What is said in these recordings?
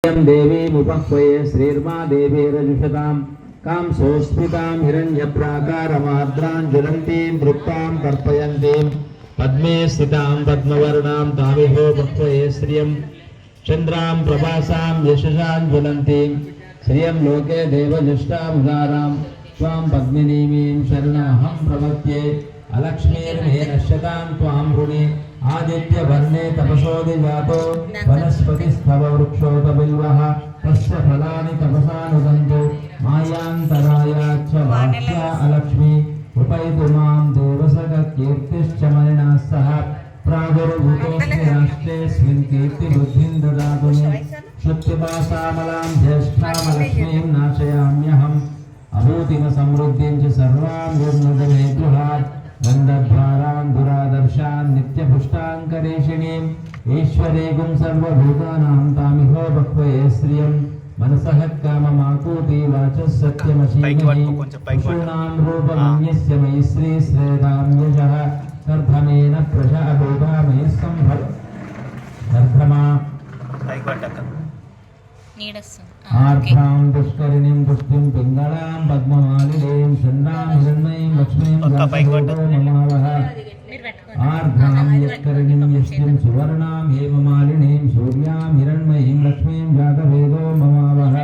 देवीमुपह्वये श्रीर्मा देवीरजुषतां कां सोऽस्मितां हिरण्यप्राकारमाद्रां ज्वलन्तीं दृप्तां तर्पयन्तीं पद्मे स्थितां पद्मवर्णां तामिहोपह्वये श्रियं चन्द्रां प्रभासां यशसां ज्वलन्तीं श्रियं लोके देवजुष्टामुदारां त्वां पद्मिनीमीं शरणमहं प्रपद्ये अलक्ष्मीर्मे नश्यतां त्वां ऋणे आदित्यवर्णे तपसोदिजातो वनस्पतिस्तव वृक्षोपबिल्वः तस्य फलानि तपसानुदन्तु मायान्तरायाच्च वाच्या अलक्ष्मी उपैतु मां देवसखकीर्तिश्च मलिनः सह प्रादुर्भूतोऽस्मि राष्ट्रेऽस्मिन् कीर्तिबुद्धिं ददातु मे शुक्तिपासामलां ज्येष्ठामलक्ष्मीं नाशयाम्यहम् अभूतिमसमृद्धिं च सर्वां गुरुर्मे गृहात् गन्धद्वारां दुरादर्शान् नित्यपुष्टाङ्करेषिणीम् ईश्वरीगुं सर्वभूतानां तामिहोपह्वये श्रियं मनसः काममाकूति वाचः सत्यमशीमहि पशूनां रूपमन्यस्य मयि श्रीश्रेदां यशः कर्धमेन प्रजाभूता मयि सम्भव कर्धमा आर्द्रां पुष्करिणीं पुष्टिं पिङ्गलां पद्ममालिनीं चन्द्रां हिरण्मयीं लक्ष्मीं ममावह आर्द्रां यत्करिणीं यष्टिं सुवर्णां हेममालिनीं सूर्यां हिरण्मयीं लक्ष्मीं जातवेदो ममावह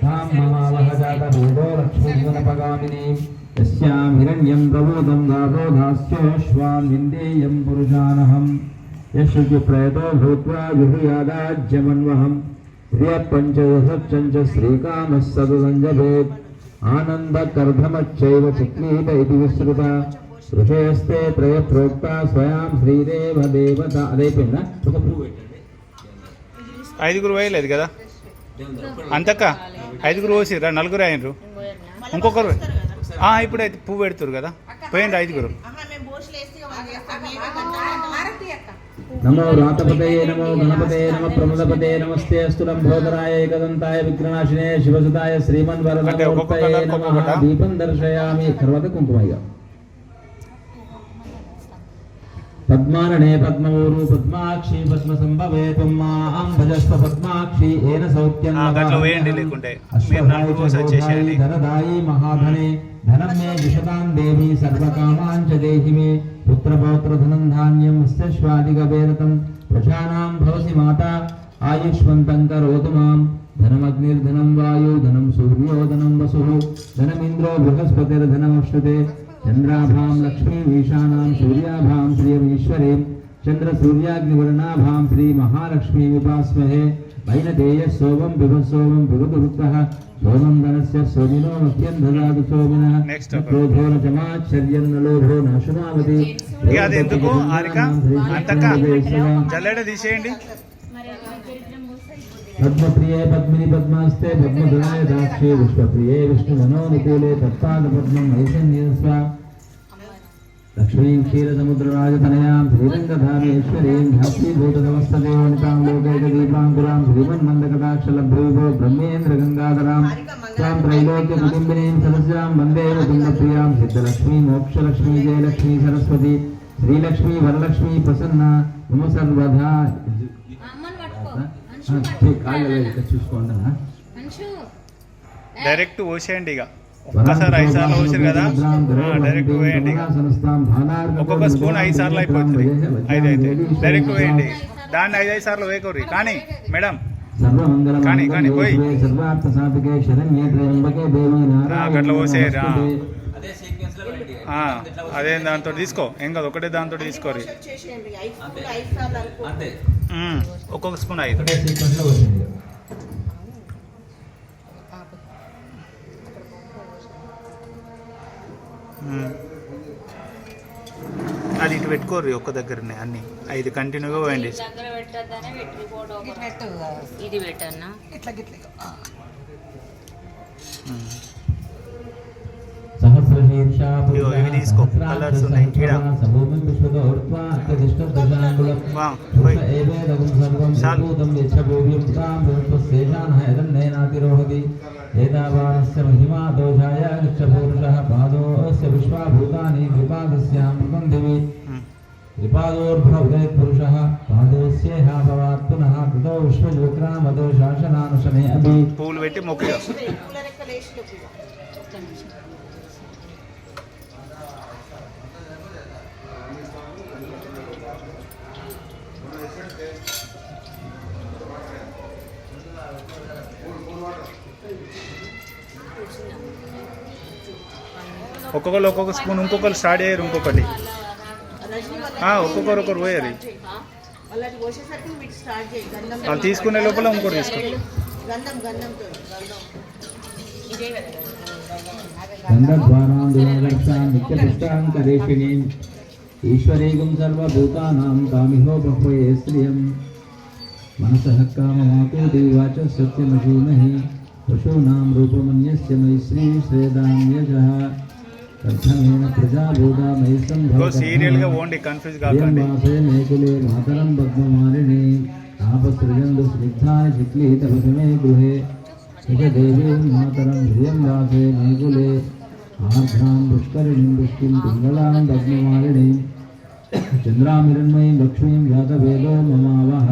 तां ममावह जातवेदो लक्ष्मीगुणपगामिनीं यस्यां हिरण्यं प्रभूतं दातो दास्योऽश्वां विन्देयं पुरुषानहं यशुचिप्रयतो भूत्वा जुहुयादाज्यमन्वहम् प्रियपञ्चदशच्च श्रीकामः सदुसञ्जभेत् आनन्दकर्धमच्चैव चिक्लीत इति विश्रुता ऋषयस्ते त्रयप्रोक्ता स्वयां श्रीदेव देवता అదైపోయిందా ఐదుగురు వేయలేదు కదా అంతక్క ఐదుగురు పోసిర్రా నలుగురు అయినరు ఇంకొకరు ఇప్పుడైతే పువ్వు పెడుతురు కదా పోయింది ఐదుగురు नमो रातपतये नमो गणपतये नमः प्रमदपतये नमस्ते अस्तु लंबोदराय एकदंताय विघ्ननाशिने शिवसुताय श्रीमन्वरदमूर्तये नमः दीपं दर्शयामि सर्वत कुंकुमैगा पद्मानने पद्मवोरु पद्माक्षी पद्मसंभवे त्वं मां भजस्व पद्माक्षी येन सौख्यं గట్లో వేయండి లేకుంటే మీరు నలుగురు పోసి వచ్చేసేయండి धनदायी महाधने धनं मे विशतां देवी सर्वकामान् च देहि मे पुत्रपौत्रधनं धान्यं स्यश्वादिगवेरतं प्रजानां भवसि माता आयुष्मन्तं करोतु मां धनमग्निर्धनं वायु धनं सूर्यो धनं वसुः धनमिन्द्रो बृहस्पतिर्धनमश्नुते चन्द्राभां लक्ष्मीं ईशानां सूर्याभां श्रियमीश्वरीं चन्द्रसूर्याग्निवर्णाभां श्रीमहालक्ष्मीम् उपास्महे वैनतेयः सोमं बिभस्सोमं बिभुतुरुक्तः सोमं धनस्य सोमिनो मह्यं ददातु सोमिनः क्रोधो न चमाच्छर्यं न लोभो नाशुनावति అదెందుకు ఆరిక అంతక్క జల్లెడ తీసేయండి पद्मप्रिये पद्मिनी पद्मास्ते पद्मधराय दाक्षे विश्वप्रिये विष्णुमनोनुकूले तत्पादपद्मं नैषन्यस्व लक्ष्मीं क्षीरसमुद्रराजतनयां श्रीरङ्गधामेश्वरीं ध्याप्तीभूतसमस्तदेवनितां लोकैकदीपाङ्कुरां श्रीमन्मन्दकटाक्षलभ्रूपो ब्रह्मेन्द्रगङ्गाधरां तां त्रैलोक्यकुटुम्बिनीं सदस्यां वन्दे मुकुन्दप्रियां सिद्धलक्ष्मी मोक्षलक्ष्मी जयलक्ष्मी सरस्वती श्रीलक्ष्मी वरलक्ष्मी प्रसन्ना मम सर्वदा డైరెక్ట్ పోసేయండి ఇక ఒక్కసారి 5 సార్లు పోసారు కదా డైరెక్ట్ పోయండి ఒక్కొక్క స్పూన్ 5 సార్లు అయిపోతుంది 5 అయితే డైరెక్ట్ పోయండి దాన్ని 5 సార్లు వేయకూరి కానీ మేడం కానీ కానీ పోయి అట్లా పోసేయరు అదే దాంతో తీసుకో ఏం కాదు ఒకటే దాంతో తీసుకోరి ఒక్కొక్క స్పూన్ 5 అది ఇటు పెట్టుకోరు ఒక్క దగ్గరనే అన్ని 5 కంటిన్యూగా పోయండి ఇది పెట్టన్నా ఇవి తీసుకో కలర్స్ ఉన్నాయి एतावानस्य महिमा दोषाय नित्यपुरुषः पादोऽस्य विश्वाभूतानि कृपादस्यां दिवि त्रिपादोर्भवदेत् पुरुषः पादोस्येह भवात् पुनः ततो विश्वलोकनामतो शासनानुशने अपि పూలు పెట్టి మొక్కిగా ఒక్కొక్కరు ఒక్కొక్క స్పూన్ ఇంకొకరు స్టార్ట్ అయ్యారు ఇంకొకటి ఒక్కొక్కరు ఒకరు పోయారు వాళ్ళు తీసుకునే లోపల ఇంకోటి తీసుకో गन्धद्वारां दुरादर्शां नित्यपुष्टां करेशिनीम् ईश्वरीगुं सर्वभूतानां कामिहो बह्वये स्त्रियं मनसः काममाकुति वाचः सत्यमशीमहि पशूनां रूपमन्यस्य मयि श्रीश्रेदान्यजः कथमेन प्रजाभूता मयि సీరియల్గా ఓన్లీ కన్ఫ్యూజ్ కాకండి वासे मेकुले मातरं पद्ममालिनी आपसृजन्तु स्निग्धाय चिक्लीतपथमे गृहे देवीं मातरं ह्रियं वासे मेकुले आर्द्रां पुष्करिणीं पुष्टिं पिङ्गलां पद्ममालिनीं चन्द्रामिरण्मयीं लक्ष्मीं जातवेदो ममावः